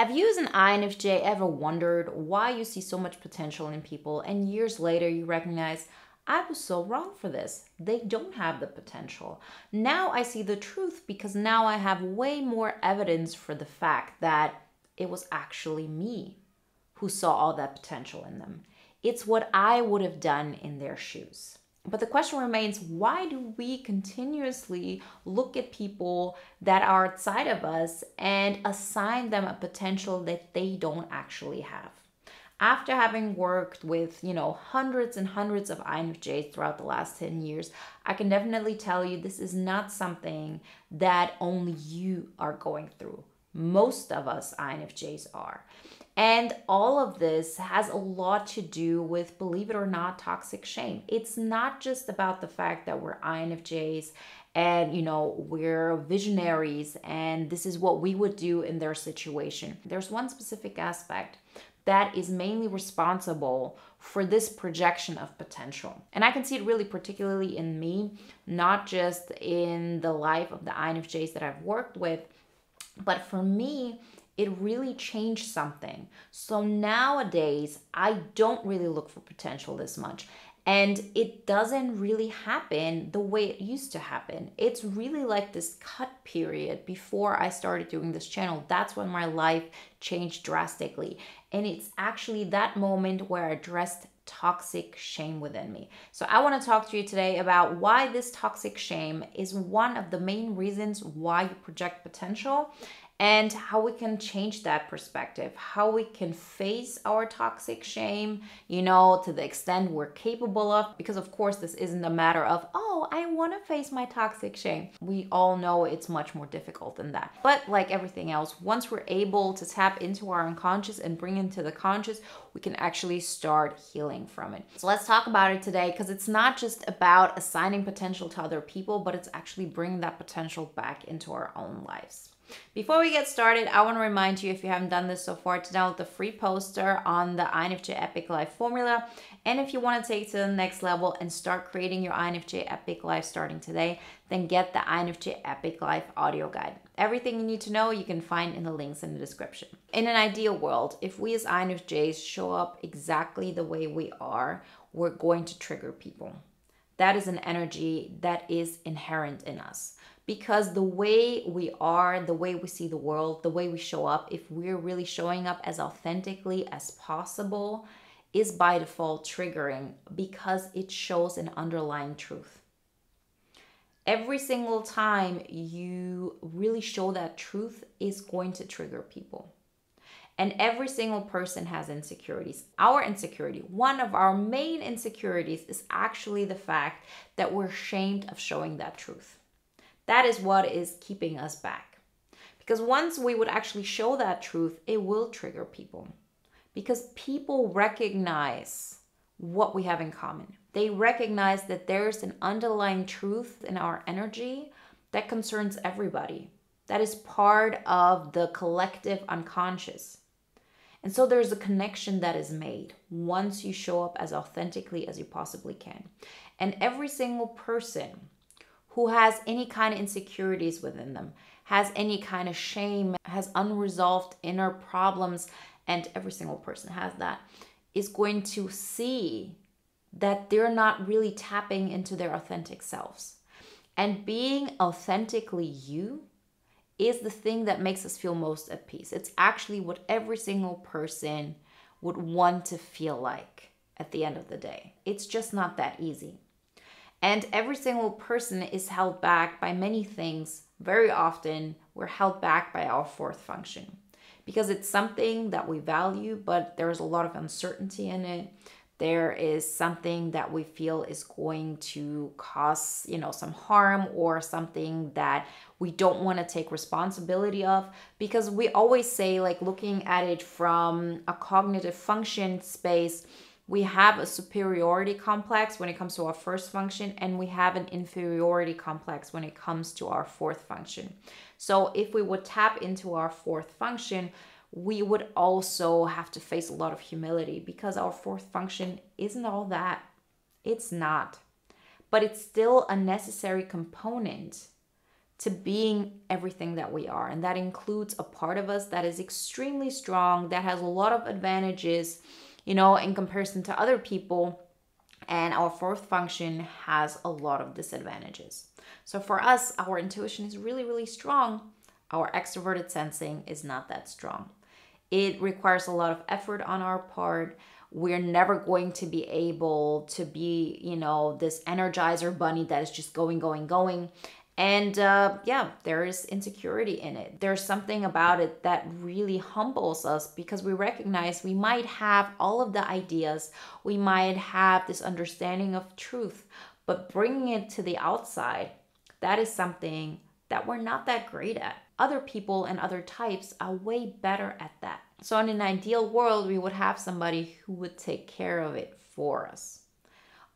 Have you as an INFJ ever wondered why you see so much potential in people and years later you recognize, I was so wrong for this. They don't have the potential. Now I see the truth because now I have way more evidence for the fact that it was actually me who saw all that potential in them. It's what I would have done in their shoes. But the question remains, why do we continuously look at people that are outside of us and assign them a potential that they don't actually have? After having worked with, hundreds and hundreds of INFJs throughout the last 10 years, I can definitely tell you this is not something that only you are going through. Most of us INFJs are. And all of this has a lot to do with, believe it or not, toxic shame. It's not just about the fact that we're INFJs and, we're visionaries and this is what we would do in their situation. There's one specific aspect that is mainly responsible for this projection of potential. And I can see it really particularly in me, not just in the life of the INFJs that I've worked with, but for me, it really changed something. So nowadays, I don't really look for potential this much. And it doesn't really happen the way it used to happen. It's really like this cut period before I started doing this channel. That's when my life changed drastically. And it's actually that moment where I addressed toxic shame within me. So I want to talk to you today about why this toxic shame is one of the main reasons why you project potential, and how we can change that perspective, how we can face our toxic shame, to the extent we're capable of. Because of course, this isn't a matter of, oh, I want to face my toxic shame. We all know it's much more difficult than that. But like everything else, once we're able to tap into our unconscious and bring into the conscious, we can actually start healing from it. So let's talk about it today, because it's not just about assigning potential to other people, but it's actually bringing that potential back into our own lives. Before we get started, I want to remind you, if you haven't done this so far, to download the free poster on the INFJ Epic Life formula. And if you want to take it to the next level and start creating your INFJ Epic Life starting today, then get the INFJ Epic Life audio guide. Everything you need to know you can find in the links in the description. In an ideal world, if we as INFJs show up exactly the way we are, we're going to trigger people. That is an energy that is inherent in us. Because the way we are, the way we see the world, the way we show up, if we're really showing up as authentically as possible, is by default triggering, because it shows an underlying truth. Every single time you really show that truth is going to trigger people. And every single person has insecurities. Our insecurity, one of our main insecurities, is actually the fact that we're ashamed of showing that truth. That is what is keeping us back. Because once we would actually show that truth, it will trigger people. Because people recognize what we have in common. They recognize that there's an underlying truth in our energy that concerns everybody. That is part of the collective unconscious. And so there's a connection that is made once you show up as authentically as you possibly can. And every single person who has any kind of insecurities within them, has any kind of shame, has unresolved inner problems, and every single person has that, is going to see that they're not really tapping into their authentic selves. And being authentically you is the thing that makes us feel most at peace. It's actually what every single person would want to feel like at the end of the day. It's just not that easy. And every single person is held back by many things. Very often, we're held back by our fourth function because it's something that we value, but there's a lot of uncertainty in it. There is something that we feel is going to cause, some harm, or something that we don't want to take responsibility of, because we always say, like, looking at it from a cognitive function space, we have a superiority complex when it comes to our first function, and we have an inferiority complex when it comes to our fourth function. So if we would tap into our fourth function, we would also have to face a lot of humility, because our fourth function isn't all that. It's not. But it's still a necessary component to being everything that we are. And that includes a part of us that is extremely strong, that has a lot of advantages, in comparison to other people. And our fourth function has a lot of disadvantages. So for us, our intuition is really, really strong. Our extroverted sensing is not that strong. It requires a lot of effort on our part. We're never going to be able to be, this energizer bunny that is just going, going, going. And there is insecurity in it. There's something about it that really humbles us because we recognize we might have all of the ideas, we might have this understanding of truth, but bringing it to the outside, that is something that we're not that great at. Other people and other types are way better at that. So in an ideal world, we would have somebody who would take care of it for us.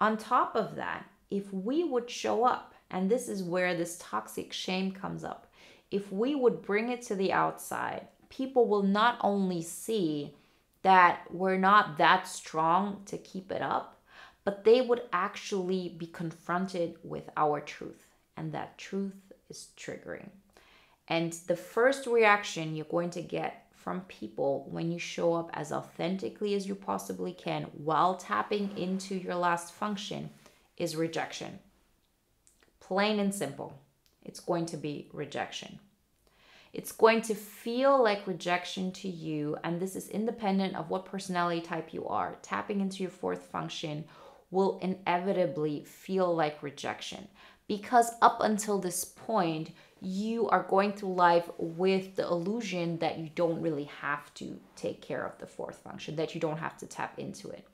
On top of that, if we would show up, and this is where this toxic shame comes up. If we would bring it to the outside, people will not only see that we're not that strong to keep it up, but they would actually be confronted with our truth. And that truth is triggering. And the first reaction you're going to get from people when you show up as authentically as you possibly can while tapping into your last function is rejection. Plain and simple, it's going to be rejection. It's going to feel like rejection to you, and this is independent of what personality type you are. Tapping into your fourth function will inevitably feel like rejection because up until this point, you are going through life with the illusion that you don't really have to take care of the fourth function, that you don't have to tap into it.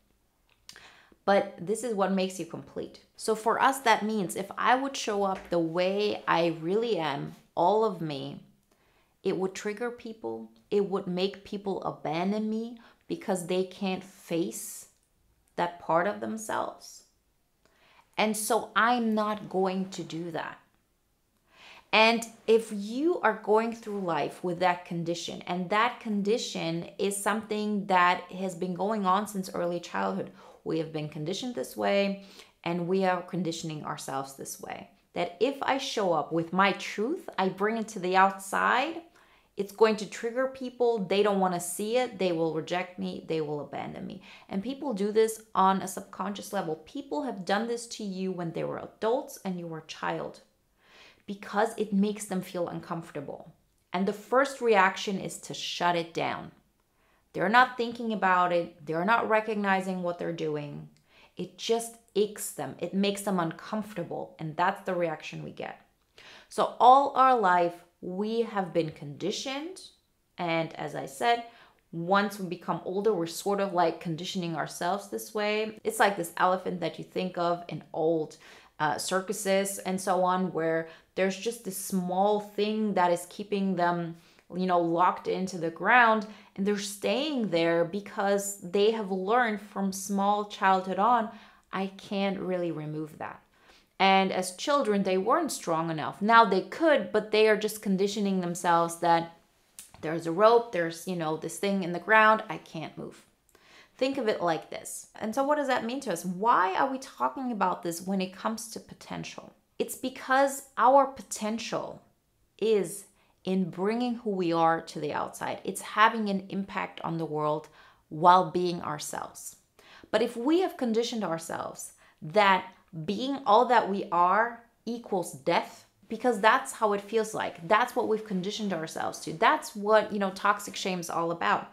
But this is what makes you complete. So for us, that means if I would show up the way I really am, all of me, it would trigger people. It would make people abandon me because they can't face that part of themselves. And so I'm not going to do that. And if you are going through life with that condition, and that condition is something that has been going on since early childhood, we have been conditioned this way, and we are conditioning ourselves this way. That if I show up with my truth, I bring it to the outside, it's going to trigger people. They don't want to see it. They will reject me. They will abandon me. And people do this on a subconscious level. People have done this to you when they were adults and you were a child because it makes them feel uncomfortable. And the first reaction is to shut it down. They're not thinking about it. They're not recognizing what they're doing. It just aches them. It makes them uncomfortable. And that's the reaction we get. So all our life, we have been conditioned. And as I said, once we become older, we're sort of like conditioning ourselves this way. It's like this elephant that you think of in old circuses and so on, where there's just this small thing that is keeping them locked into the ground, and they're staying there because they have learned from small childhood on, I can't really remove that. And as children, they weren't strong enough. Now they could, but they are just conditioning themselves that there's a rope, there's, this thing in the ground, I can't move. Think of it like this. And so what does that mean to us? Why are we talking about this when it comes to potential? It's because our potential is in bringing who we are to the outside. It's having an impact on the world while being ourselves. But if we have conditioned ourselves that being all that we are equals death, because that's how it feels like. That's what we've conditioned ourselves to. That's what, toxic shame is all about.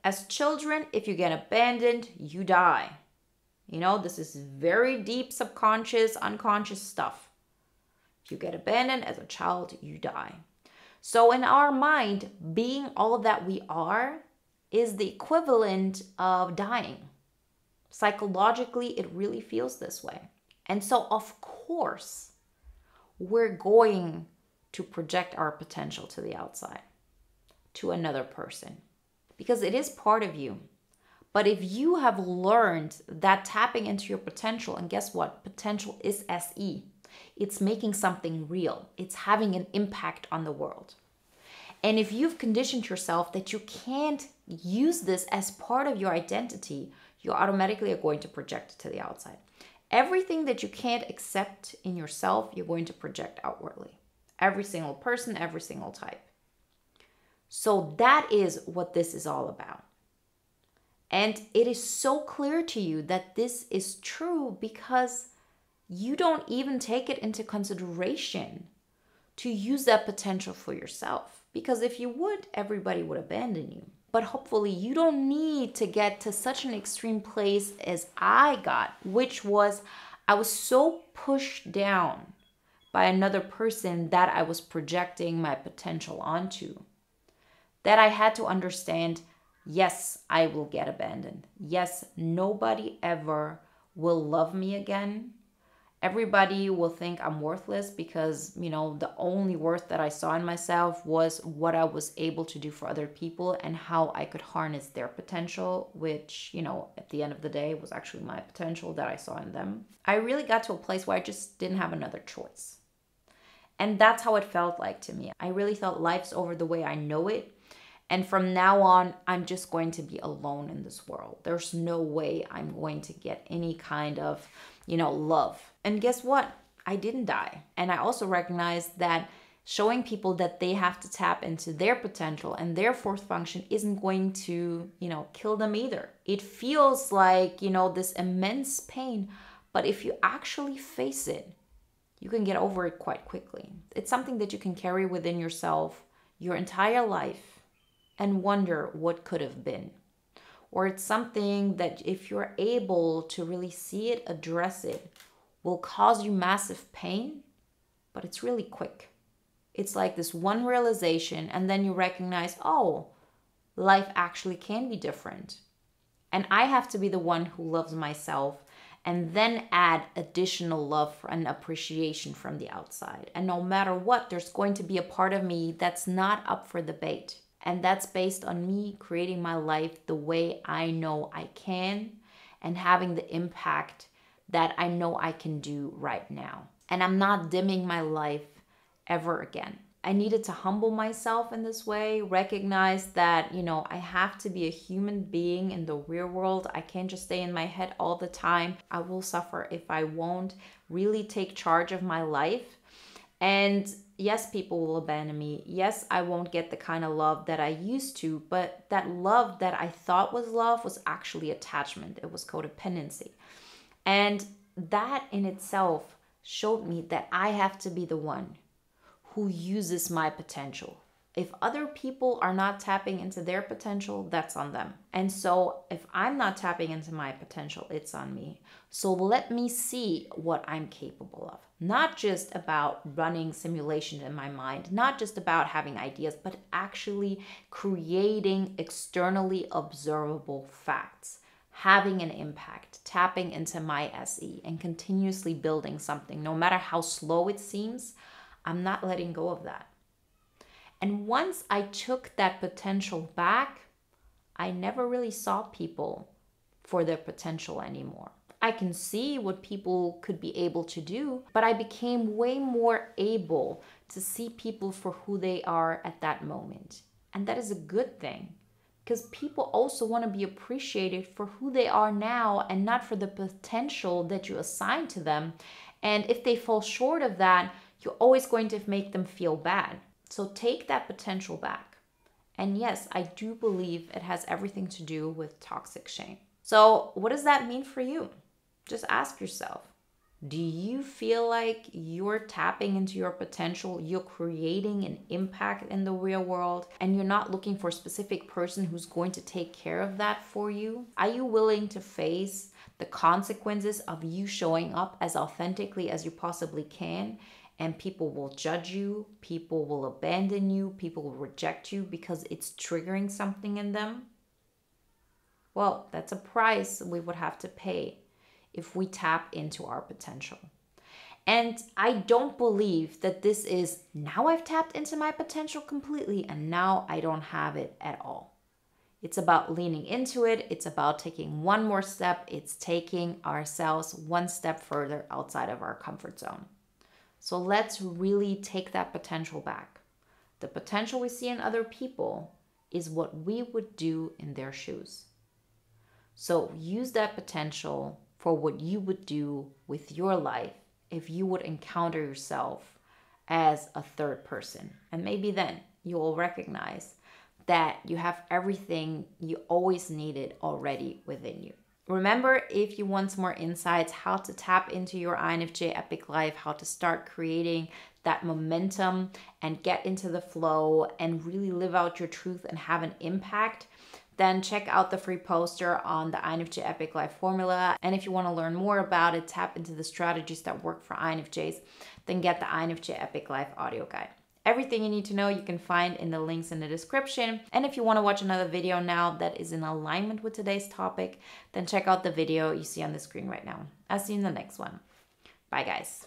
As children, if you get abandoned, you die. This is very deep subconscious, unconscious stuff. If you get abandoned as a child, you die. So in our mind, being all that we are is the equivalent of dying. Psychologically, it really feels this way. And so, of course, we're going to project our potential to the outside, to another person, because it is part of you. But if you have learned that tapping into your potential, and guess what? Potential is SE. It's making something real. It's having an impact on the world. And if you've conditioned yourself that you can't use this as part of your identity, you automatically are going to project it to the outside. Everything that you can't accept in yourself, you're going to project outwardly. Every single person, every single type. So that is what this is all about. And it is so clear to you that this is true because you don't even take it into consideration to use that potential for yourself. Because if you would, everybody would abandon you. But hopefully you don't need to get to such an extreme place as I got, which was I was so pushed down by another person that I was projecting my potential onto, that I had to understand, yes, I will get abandoned. Yes, nobody ever will love me again. Everybody will think I'm worthless because, the only worth that I saw in myself was what I was able to do for other people and how I could harness their potential, which, at the end of the day was actually my potential that I saw in them. I really got to a place where I just didn't have another choice. And that's how it felt like to me. I really thought life's over the way I know it. And from now on, I'm just going to be alone in this world. There's no way I'm going to get any kind of, love. And guess what? I didn't die. And I also recognized that showing people that they have to tap into their potential and their fourth function isn't going to, kill them either. It feels like, this immense pain. But if you actually face it, you can get over it quite quickly. It's something that you can carry within yourself your entire life and wonder what could have been. Or it's something that if you're able to really see it, address it, will cause you massive pain, but it's really quick. It's like this one realization, and then you recognize, oh, life actually can be different. And I have to be the one who loves myself and then add additional love and appreciation from the outside. And no matter what, there's going to be a part of me that's not up for debate. And that's based on me creating my life the way I know I can and having the impact that I know I can do right now. And I'm not dimming my life ever again. I needed to humble myself in this way, recognize that, I have to be a human being in the real world. I can't just stay in my head all the time. I will suffer if I won't really take charge of my life. And yes, people will abandon me. Yes, I won't get the kind of love that I used to, but that love that I thought was love was actually attachment. It was codependency. And that in itself showed me that I have to be the one who uses my potential. If other people are not tapping into their potential, that's on them. And so if I'm not tapping into my potential, it's on me. So let me see what I'm capable of. Not just about running simulation in my mind, not just about having ideas, but actually creating externally observable facts, having an impact, tapping into my SE and continuously building something. No matter how slow it seems, I'm not letting go of that. And once I took that potential back, I never really saw people for their potential anymore. I can see what people could be able to do, but I became way more able to see people for who they are at that moment. And that is a good thing, because people also want to be appreciated for who they are now and not for the potential that you assign to them. And if they fall short of that, you're always going to make them feel bad. So take that potential back. And yes, I do believe it has everything to do with toxic shame. So what does that mean for you? Just ask yourself, do you feel like you're tapping into your potential, you're creating an impact in the real world, and you're not looking for a specific person who's going to take care of that for you? Are you willing to face the consequences of you showing up as authentically as you possibly can? And people will judge you, people will abandon you, people will reject you because it's triggering something in them. Well, that's a price we would have to pay if we tap into our potential. And I don't believe that this is, now I've tapped into my potential completely and now I don't have it at all. It's about leaning into it. It's about taking one more step. It's taking ourselves one step further outside of our comfort zone. So let's really take that potential back. The potential we see in other people is what we would do in their shoes. So use that potential for what you would do with your life if you would encounter yourself as a third person. And maybe then you will recognize that you have everything you always needed already within you. Remember, if you want some more insights, how to tap into your INFJ epic life, how to start creating that momentum and get into the flow and really live out your truth and have an impact, then check out the free poster on the INFJ Epic Life formula. And if you want to learn more about it, tap into the strategies that work for INFJs, then get the INFJ Epic Life audio guide. Everything you need to know you can find in the links in the description. And if you want to watch another video now that is in alignment with today's topic, then check out the video you see on the screen right now. I'll see you in the next one. Bye, guys.